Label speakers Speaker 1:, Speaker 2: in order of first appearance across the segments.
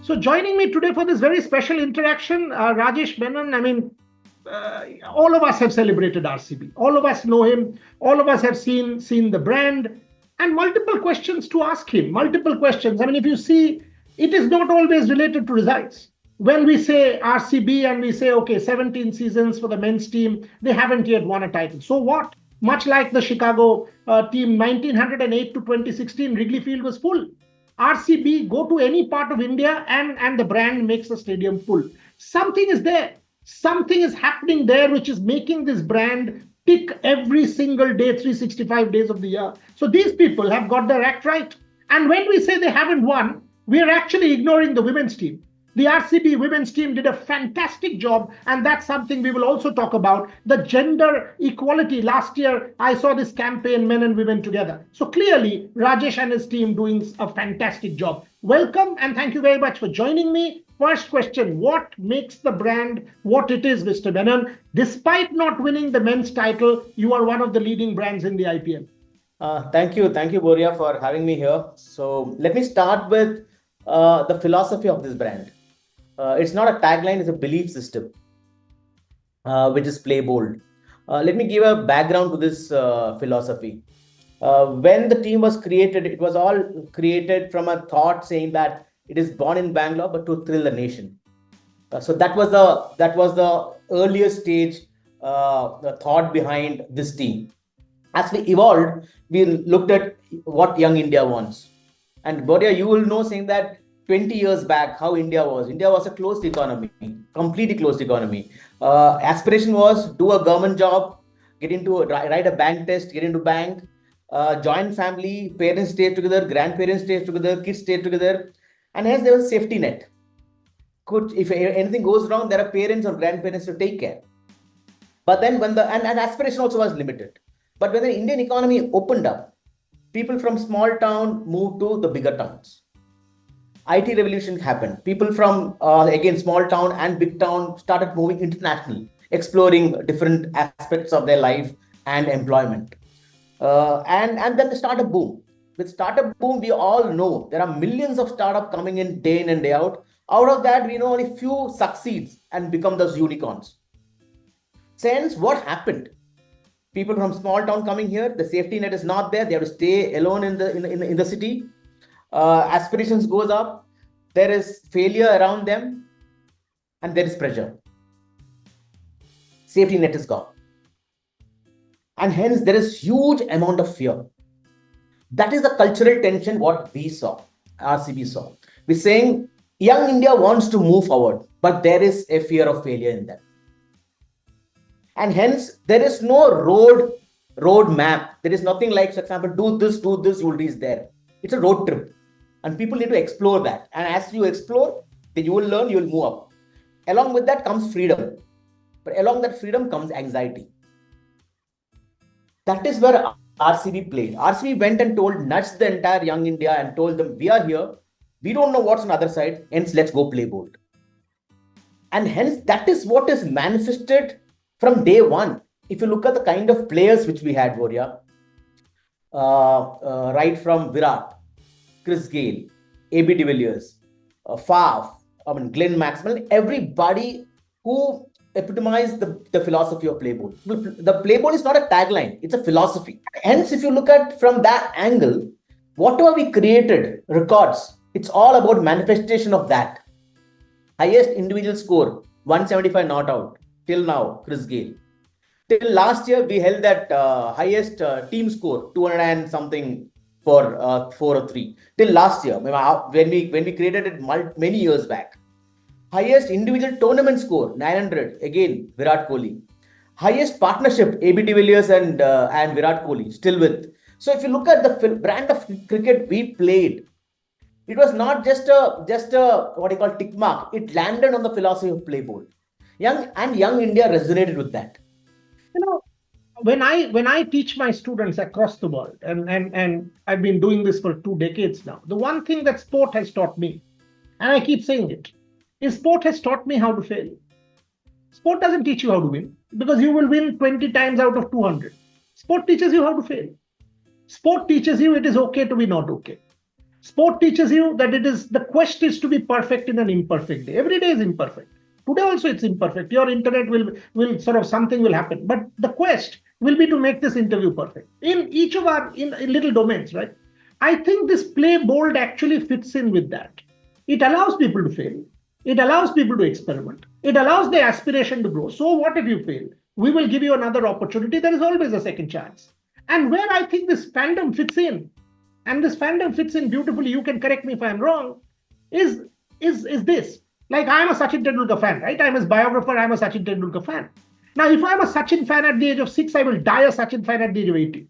Speaker 1: So joining me today for this very special interaction, Rajesh Menon. All of us have celebrated RCB. All of us know him. All of us have seen the brand, and multiple questions to ask him. Multiple questions. I mean, if you see, it is not always related to results. When we say RCB and we say, okay, 17 seasons for the men's team, they haven't yet won a title. So what? Much like the Chicago team, 1908 to 2016, Wrigley Field was full. RCB, go to any part of India and the brand makes the stadium full. Something is there. Something is happening there which is making this brand tick every single day, 365 days of the year. So these people have got their act right. And when we say they haven't won, we are actually ignoring the women's team. The RCB women's team did a fantastic job, and that's something we will also talk about. The gender equality. Last year, I saw this campaign, Men and Women Together. So clearly, Rajesh and his team doing a fantastic job. Welcome, and thank you very much for joining me. First question, what makes the brand what it is, Mr. Menon? Despite not winning the men's title, you are one of the leading brands in the IPL.
Speaker 2: Thank you, Boria, for having me here. So let me start with the philosophy of this brand. It's not a tagline, it's a belief system, which is play bold. Let me give a background to this philosophy. When the team was created, it was all created from a thought saying that it is born in Bangalore, but to thrill the nation. So that was the earliest stage, the thought behind this team. As we evolved, we looked at what young India wants. And Boria, you will know saying that 20 years back, how India was. India was a closed economy, completely closed economy. Aspiration was do a government job, write a bank test, get into bank, joint family, parents stay together, grandparents stay together, kids stay together. And hence there was safety net. If anything goes wrong, there are parents or grandparents to take care. But then and aspiration also was limited. But when the Indian economy opened up, people from small town moved to the bigger towns. IT revolution happened. People from, again, small town and big town started moving international, exploring different aspects of their life and employment. And then the startup boom. With startup boom, we all know there are millions of startups coming in day in and day out. Out of that, we know only few succeeds and become those unicorns. Since what happened? People from small town coming here, the safety net is not there. They have to stay alone in the city. Aspirations goes up, there is failure around them, and there is pressure. Safety net is gone, and hence there is huge amount of fear. That is the cultural tension what we saw, RCB saw. We're saying young India wants to move forward, but there is a fear of failure in them, and hence there is no road map. There is nothing like, for example, do this, you will reach there. It's a road trip. And people need to explore that. And as you explore, then you will learn, you will move up. Along with that comes freedom. But along that freedom comes anxiety. That is where RCB played. RCB went and nudged the entire young India and told them, we are here. We don't know what's on the other side. Hence, let's go play bold. And hence, that is what is manifested from day one. If you look at the kind of players which we had, Boria, right from Virat, Chris Gayle, AB de Villiers, Faf, Glenn Maxwell, everybody who epitomized the philosophy of play bold. The play bold is not a tagline, it's a philosophy. Hence, if you look at from that angle, whatever we created, records, it's all about manifestation of that. Highest individual score, 175 not out, till now, Chris Gayle. Till last year, we held that highest team score, 200 and something for 4 or 3 till last year when we created it many years back. Highest individual tournament score 900, again Virat Kohli. Highest partnership AB de Villiers and Virat Kohli still with. So if you look at the brand of cricket we played, it was not just a what you call tick mark. It landed on the philosophy of play bold. Young India resonated with that.
Speaker 1: When I teach my students across the world, and I've been doing this for 2 decades now, the one thing that sport has taught me, and I keep saying it, is sport has taught me how to fail. Sport doesn't teach you how to win, because you will win 20 times out of 200. Sport teaches you how to fail. Sport teaches you it is okay to be not okay. Sport teaches you that the quest is to be perfect in an imperfect day. Every day is imperfect. Today also it's imperfect. Your internet will sort of something will happen, but the quest will be to make this interview perfect in each of our in little domains, right? I think this play bold actually fits in with that. It allows people to fail. It allows people to experiment. It allows the aspiration to grow. So what if you fail? We will give you another opportunity. There is always a second chance. And where I think this fandom fits in, and this fandom fits in beautifully, you can correct me if I'm wrong, is this. Like, I'm a Sachin Tendulkar fan, right? I'm his biographer, I'm a Sachin Tendulkar fan. Now, if I'm a Sachin fan at the age of 6, I will die a Sachin fan at the age of 80.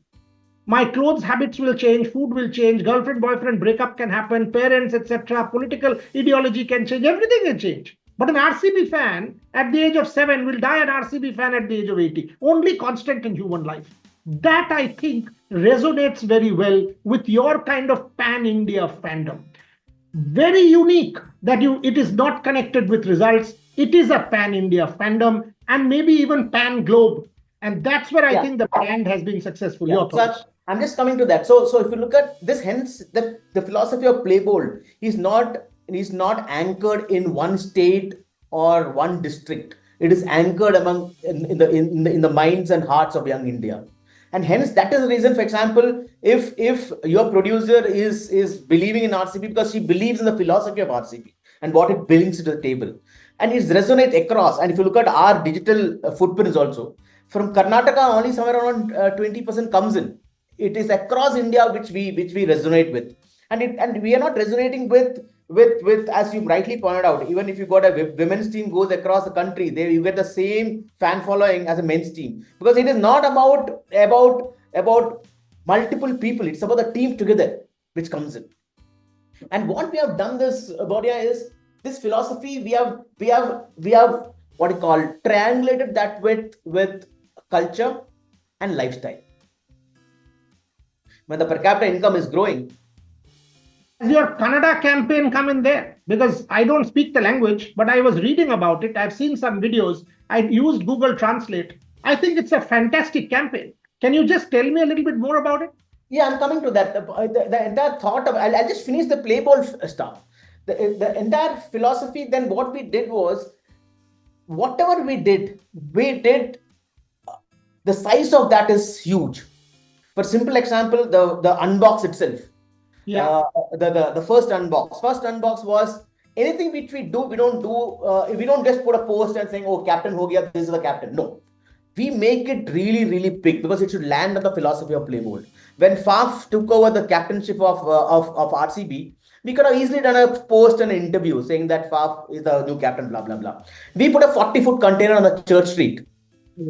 Speaker 1: My clothes habits will change, food will change, girlfriend, boyfriend breakup can happen, parents, etc. Political ideology can change, everything can change. But an RCB fan at the age of 7 will die an RCB fan at the age of 80. Only constant in human life. That, I think, resonates very well with your kind of pan-India fandom. Very unique that it is not connected with results. It is a pan-India fandom and maybe even pan-globe. And that's where I think the brand has been successful.
Speaker 2: Your thoughts? I'm just coming to that. So if you look at this, hence the philosophy of play bold is not anchored in one state or one district. It is anchored among in the minds and hearts of young India. And hence, that is the reason, for example, if your producer is believing in RCB because she believes in the philosophy of RCB and what it brings to the table, and it resonates across. And if you look at our digital footprints also, from Karnataka, only somewhere around 20% comes in. It is across India which we resonate with, and we are not resonating with as you rightly pointed out. Even if you got a women's team goes across the country, you get the same fan following as a men's team, because it is not about multiple people. It's about the team together which comes in. And what we have done this, Boria, is this philosophy we have what you call triangulated that with culture and lifestyle. When the per capita income is growing,
Speaker 1: your Kannada campaign come in there? Because I don't speak the language, but I was reading about it. I've seen some videos. I used Google Translate. I think it's a fantastic campaign. Can you just tell me a little bit more about it?
Speaker 2: Yeah, I'm coming to that. The entire thought of, I'll just finish the play ball stuff. The entire philosophy, then what we did was, whatever we did, the size of that is huge. For simple example, the unbox itself.
Speaker 1: Yeah.
Speaker 2: The first unbox was anything which we do, we don't just put a post and saying, oh, captain ho gaya, this is the captain. No. We make it really, really big because it should land on the philosophy of play bold. When Faf took over the captainship of RCB, we could have easily done a post and an interview saying that Faf is the new captain, blah, blah, blah. We put a 40-foot container on the Church Street.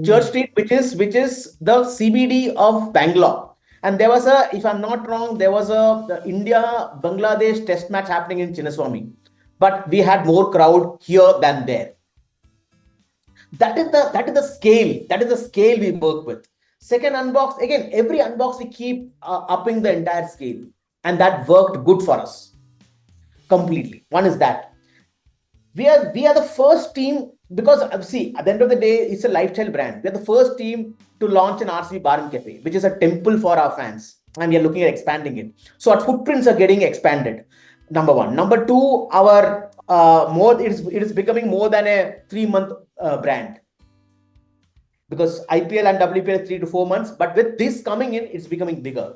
Speaker 2: Church Street, which is the CBD of Bangalore. And there was if I'm not wrong, there was the India-Bangladesh test match happening in Chinnaswamy. But we had more crowd here than there. That is the scale. That is the scale we work with. Second unbox, again, every unbox we keep upping the entire scale. And that worked good for us. Completely. One is that. We are the first team, because see, at the end of the day, it's a lifestyle brand. We are the first team to launch an RCB Bar and Cafe, which is a temple for our fans. And we are looking at expanding it. So our footprints are getting expanded. Number one. Number two, our it is becoming more than a 3-month brand. Because IPL and WPL is 3 to 4 months. But with this coming in, it's becoming bigger.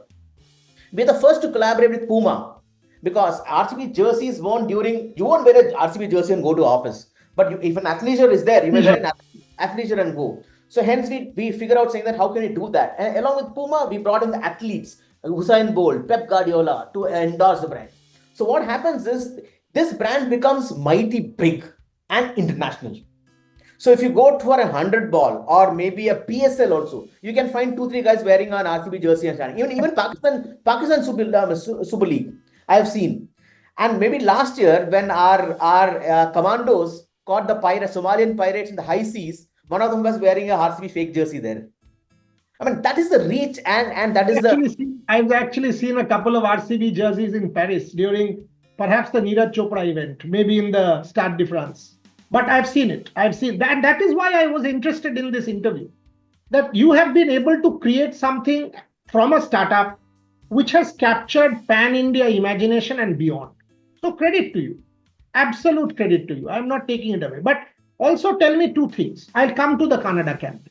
Speaker 2: We are the first to collaborate with Puma. Because RCB jerseys you won't wear a RCB jersey and go to office. But if an athleisure is there, you may wear an athleisure and go. So hence we figure out saying that how can we do that? And along with Puma, we brought in the athletes, Usain Bolt, Pep Guardiola, to endorse the brand. So what happens is this brand becomes mighty big and international. So if you go for a 100 ball or maybe a PSL also, you can find 2-3 guys wearing an RCB jersey and standing. Even Pakistan Super League, I have seen. And maybe last year when our commandos caught the Somalian pirates in the high seas, one of them was wearing a RCB fake jersey there. I mean, that is the reach and that is
Speaker 1: I've actually seen a couple of RCB jerseys in Paris during perhaps the Neeraj Chopra event, maybe in the Stade de France. But I've seen it. That is why I was interested in this interview. That you have been able to create something from a startup which has captured pan-India imagination and beyond. So credit to you. Absolute credit to you. I'm not taking it away. But also tell me two things. I'll come to the Kannada campaign.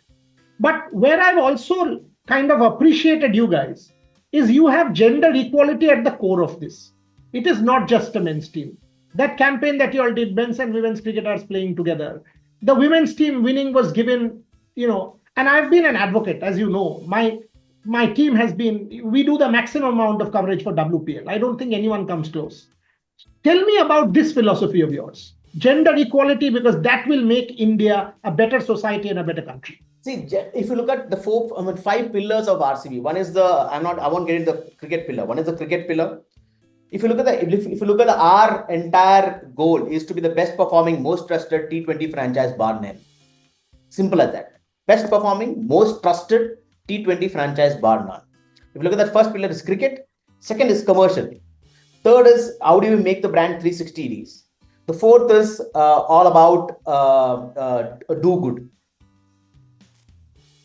Speaker 1: But where I've also kind of appreciated you guys is you have gender equality at the core of this. It is not just a men's team. That campaign that you all did, men's and women's cricketers playing together, the women's team winning was given, and I've been an advocate, as you know. My team has been, we do the maximum amount of coverage for WPL. I don't think anyone comes close. Tell me about this philosophy of yours, gender equality, because that will make India a better society and a better country.
Speaker 2: See, if you look at the five pillars of RCB, one is I won't get into the cricket pillar. One is the cricket pillar. If you look at our entire goal is to be the best performing, most trusted T20 franchise bar none. Simple as that. Best performing, most trusted T20 franchise bar none. If you look at that, first pillar is cricket. Second is commercial. Third is how do you make the brand 360 degrees. The fourth is all about do good,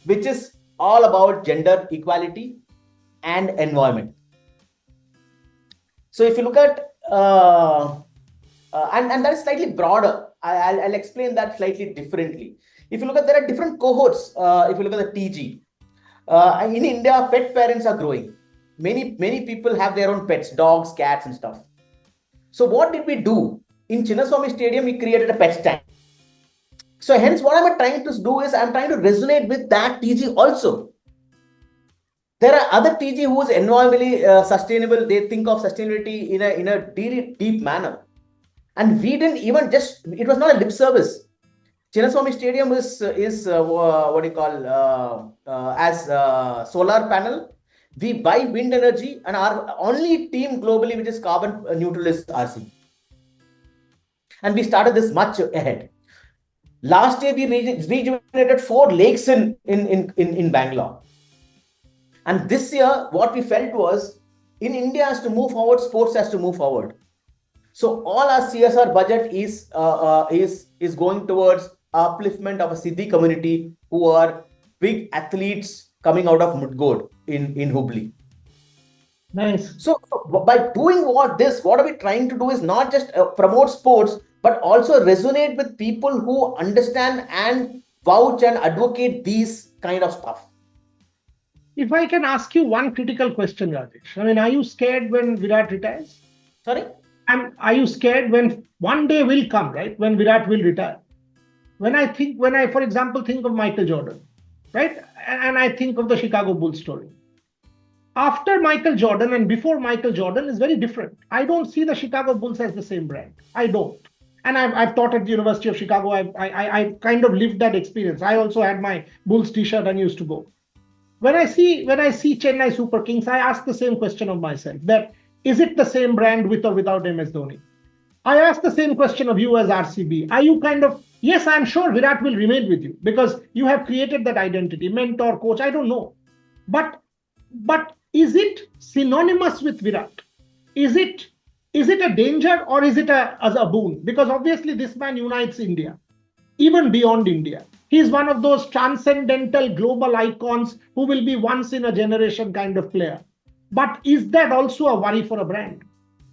Speaker 2: which is all about gender equality and environment. So if you look at, and that is slightly broader, I'll explain that slightly differently. If you look at, there are different cohorts. If you look at the TG, in India, pet parents are growing. Many people have their own pets, dogs, cats and stuff. So what did we do? In Chinnaswamy Stadium, we created a pet stand. So hence what I'm trying to do is I'm trying to resonate with that TG also. There are other TG who is environmentally sustainable. They think of sustainability in a deep manner. And we didn't even it was not a lip service. Chinnaswamy Stadium is what do you call, as solar panel. We buy wind energy, and our only team globally which is carbon neutral is RCB. And we started this much ahead. Last year, we rejuvenated 4 lakes in Bangalore. And this year, what we felt was, in India has to move forward, sports has to move forward. So all our CSR budget is going towards upliftment of a Siddhi community who are big athletes coming out of Mudgod in Hubli.
Speaker 1: Nice.
Speaker 2: So by doing what are we trying to do is not just promote sports, but also resonate with people who understand and vouch and advocate these kind of stuff.
Speaker 1: If I can ask you one critical question, Rajesh. I mean, are you scared when Virat retires?
Speaker 2: Sorry?
Speaker 1: Are you scared when one day will come, right? When Virat will retire? When I, for example, think of Michael Jordan, right? And I think of the Chicago Bulls story. After Michael Jordan and before Michael Jordan is very different. I don't see the Chicago Bulls as the same brand. I don't. And I've taught at the University of Chicago. I kind of lived that experience. I also had my Bulls t-shirt and used to go. When I see Chennai Super Kings, I ask the same question of myself, that is it the same brand with or without MS Dhoni? I ask the same question of you as RCB. Are you kind of, yes, I'm sure Virat will remain with you because you have created that identity, mentor, coach, I don't know. But is it synonymous with Virat? Is it a danger or is it as a boon? Because obviously this man unites India, even beyond India. He's one of those transcendental global icons who will be once in a generation kind of player. But is that also a worry for a brand?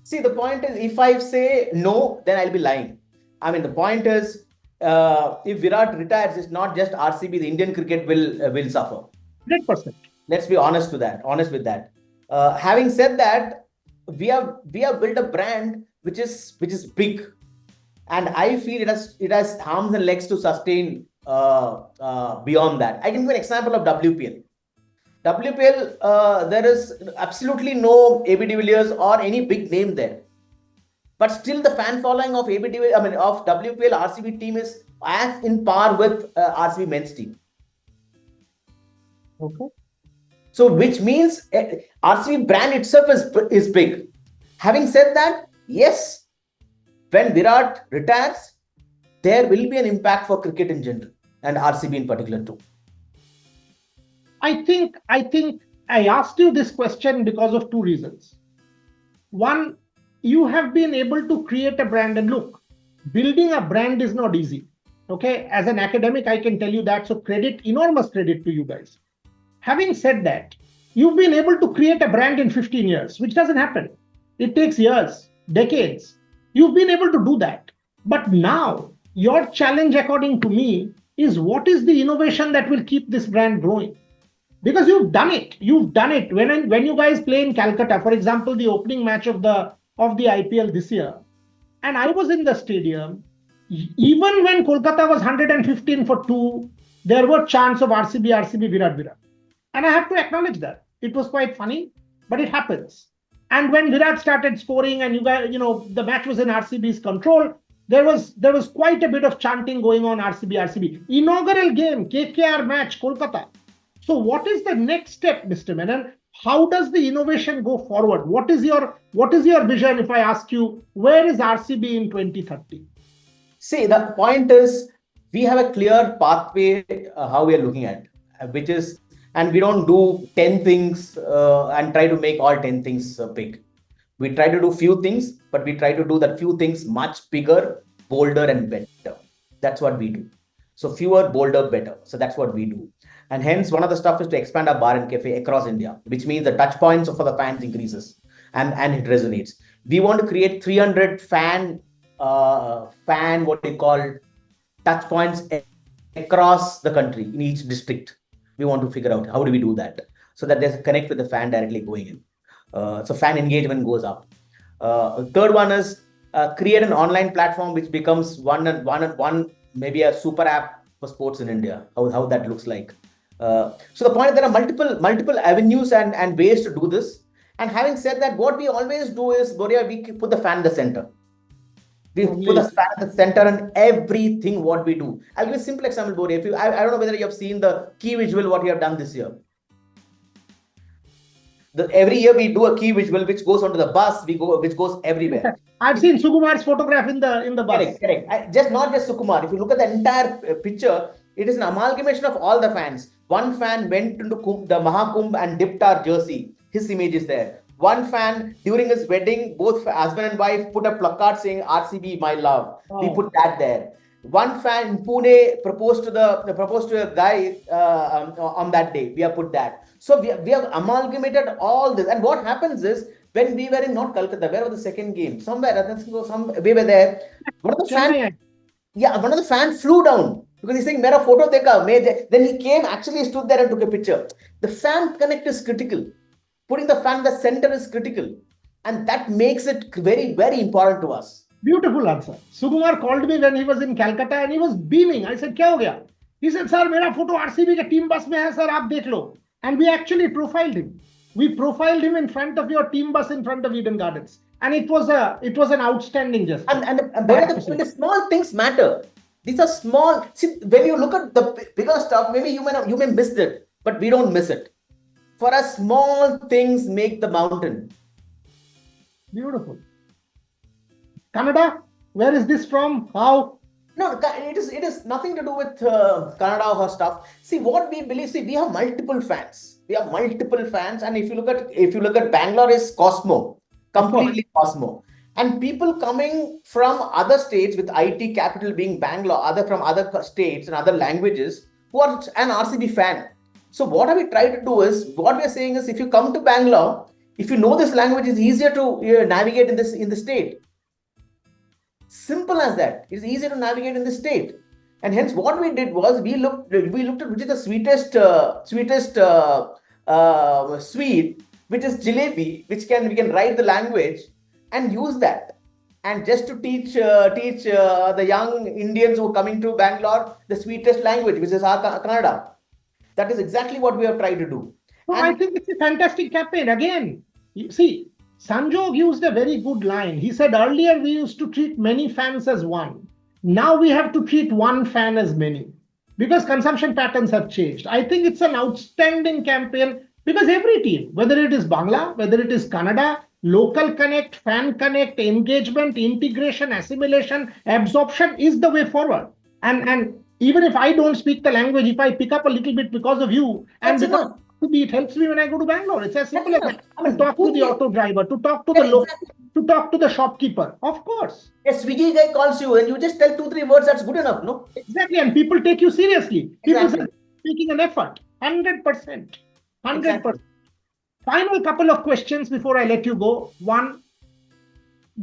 Speaker 2: See, the point is, if I say no, then I'll be lying. I mean, the point is, if Virat retires, it's not just RCB, the Indian cricket will suffer.
Speaker 1: 100%.
Speaker 2: Let's be honest with that. Having said that, we have built a brand which is big, and I feel it has arms and legs to sustain beyond that. I can give an example of WPL. WPL, there is absolutely no AB de Villiers or any big name there, but still the fan following of of WPL RCB team is as in par with RCB men's team.
Speaker 1: Okay.
Speaker 2: So which means RCB brand itself is big. Having said that, yes, when Virat retires, there will be an impact for cricket in general and RCB in particular too.
Speaker 1: I think I asked you this question because of 2 reasons. One, you have been able to create a brand, and look, building a brand is not easy. Okay, as an academic, I can tell you that. So enormous credit to you guys. Having said that, You've been able to create a brand in 15 years, which doesn't happen. It takes years, decades. You've been able to do that. But now, your challenge, according to me, is what is the innovation that will keep this brand growing? Because you've done it. You've done it. When you guys play in Calcutta, for example, the opening match of the IPL this year, and I was in the stadium, even when Kolkata was 115 for 2, there were chants of RCB, Virat. And I have to acknowledge that. It was quite funny, but it happens. And when Virat started scoring and the match was in RCB's control, there was quite a bit of chanting going on, RCB. Inaugural game, KKR match, Kolkata. So what is the next step, Mr. Menon? How does the innovation go forward? What is your vision if I ask you, where is RCB in 2030?
Speaker 2: See, the point is, we have a clear pathway how we are looking at, which is, and we don't do 10 things and try to make all 10 things big. We try to do few things, but we try to do that few things much bigger, bolder, and better. That's what we do. So fewer, bolder, better. So that's what we do. And hence, one of the stuff is to expand our bar and cafe across India, which means the touch points for the fans increases and it resonates. We want to create 300 fan what they call touch points across the country in each district. We want to figure out how do we do that so that there's a connect with the fan directly going in. So fan engagement goes up. Third one is create an online platform which becomes one maybe a super app for sports in India. How that looks like. So the point is there are multiple avenues and ways to do this. And having said that, what we always do is, Boria, we put the fan in the center. We put the fan at the center in everything what we do. I'll give a simple example, Boria. I don't know whether you have seen the key visual what we have done this year. Every year we do a key visual which goes onto the bus, which goes everywhere.
Speaker 1: I've seen Sukumar's photograph in the bus.
Speaker 2: Correct. Not just Sukumar. If you look at the entire picture, it is an amalgamation of all the fans. One fan went into the Mahakumbh and dipped our jersey. His image is there. One fan during his wedding, both husband and wife put a placard saying RCB, my love. Oh. We put that there. One fan in Pune proposed to a guy on that day. We have put that. So we have amalgamated all this. And what happens is, when we were in not Calcutta, where was the second game? Somewhere, we were there. One of the fans flew down because he's saying, "Mera photo dekha." Then he came, actually stood there and took a picture. The fan connect is critical. Putting the fan in the center is critical. And that makes it very, very important to us.
Speaker 1: Beautiful answer. Sukumar called me when he was in Calcutta and he was beaming. I said, "Kya ho gaya?" He said, "Sir, mera photo RCB ke team bus mein hai, sir, aap dekh lo." And we actually profiled him. We profiled him in front of your team bus in front of Eden Gardens. And it was an outstanding gesture.
Speaker 2: And the small things matter. These are small. See, when you look at the bigger stuff, maybe you may miss it, but we don't miss it. For us, small things make the mountain.
Speaker 1: Beautiful. Kannada, where is this from? How?
Speaker 2: No, it is nothing to do with Kannada or stuff. See, what we believe, we have multiple fans. And if you look at Bangalore is Cosmo, completely Cosmo. And people coming from other states with IT capital being Bangalore, from other states and other languages who are an RCB fan. So what we try to do is, what we are saying is, if you come to Bangalore, if you know this language, it's easier to navigate in the state. Simple as that. It's easier to navigate in the state. And hence what we did was, we looked at which is the sweetest sweet, which is jalebi, which we can write the language and use that. And just to teach the young Indians who are coming to Bangalore the sweetest language, which is our Kannada. That is exactly what we have tried to do.
Speaker 1: So I think it's a fantastic campaign. Again, you see, Sanjog used a very good line. He said earlier we used to treat many fans as one. Now we have to treat one fan as many, because consumption patterns have changed. I think it's an outstanding campaign, because every team, whether it is Bangla, whether it is Kannada, local connect, fan connect, engagement, integration, assimilation, absorption is the way forward. And even if I don't speak the language, if I pick up a little bit because of you, and because it helps me when I go to Bangalore. It's as simple as that. To talk to the auto driver, to talk to the local, to talk to the shopkeeper. Of course.
Speaker 2: A Swiggy guy calls you and you just tell 2-3 words, that's good enough, no?
Speaker 1: Exactly. And people take you seriously. People say making an effort. 100%. 100%. Final couple of questions before I let you go. One,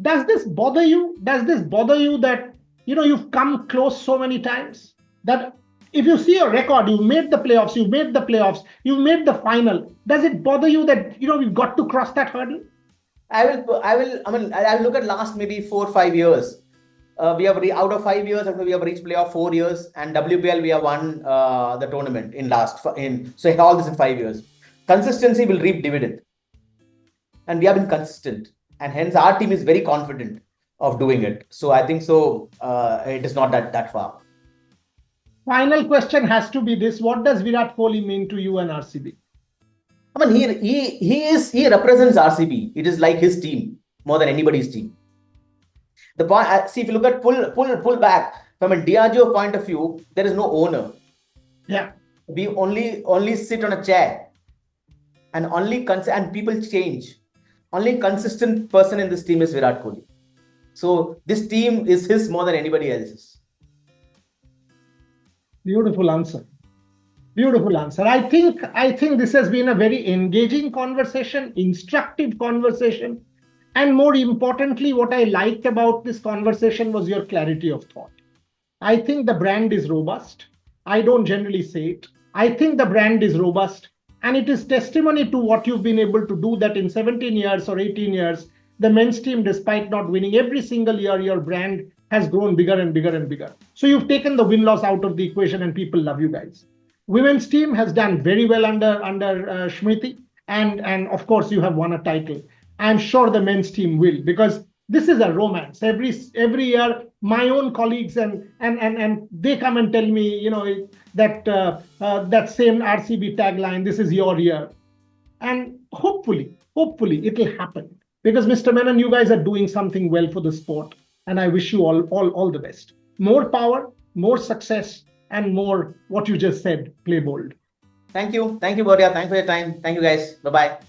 Speaker 1: does this bother you? Does this bother you that you've come close so many times? That if you see a record, you've made the playoffs, you've made the final. Does it bother you that we've got to cross that hurdle?
Speaker 2: I will look at last maybe 4 or 5 years. We have out of 5 years, we have reached playoff 4 years, and WPL we have won the tournament so all this in 5 years. Consistency will reap dividend, and we have been consistent, and hence our team is very confident of doing it. So I think so. It is not that far.
Speaker 1: Final question has to be this: what does Virat Kohli mean to you and RCB?
Speaker 2: I mean, he represents RCB. It is like his team more than anybody's team. The point, see, if you look at pull back from a Diageo point of view, there is no owner.
Speaker 1: Yeah,
Speaker 2: we only sit on a chair, and and people change. Only consistent person in this team is Virat Kohli. So this team is his more than anybody else's.
Speaker 1: Beautiful answer. Beautiful answer. I think this has been a very engaging conversation, instructive conversation. And more importantly, what I liked about this conversation was your clarity of thought. I think the brand is robust. I don't generally say it. I think the brand is robust. And it is testimony to what you've been able to do, that in 17 years or 18 years, the men's team, despite not winning every single year, your brand has grown bigger and bigger and bigger. So you've taken the win-loss out of the equation, and people love you guys. Women's team has done very well under Shmriti. And of course, you have won a title. I'm sure the men's team will, because this is a romance. Every year, my own colleagues and they come and tell me, that same RCB tagline, this is your year. And hopefully it will happen, because Mr. Menon, you guys are doing something well for the sport, and I wish you all the best. More power, more success, and more what you just said, play bold.
Speaker 2: Thank you, Boria. Thanks for your time. Thank you, guys. Bye-bye.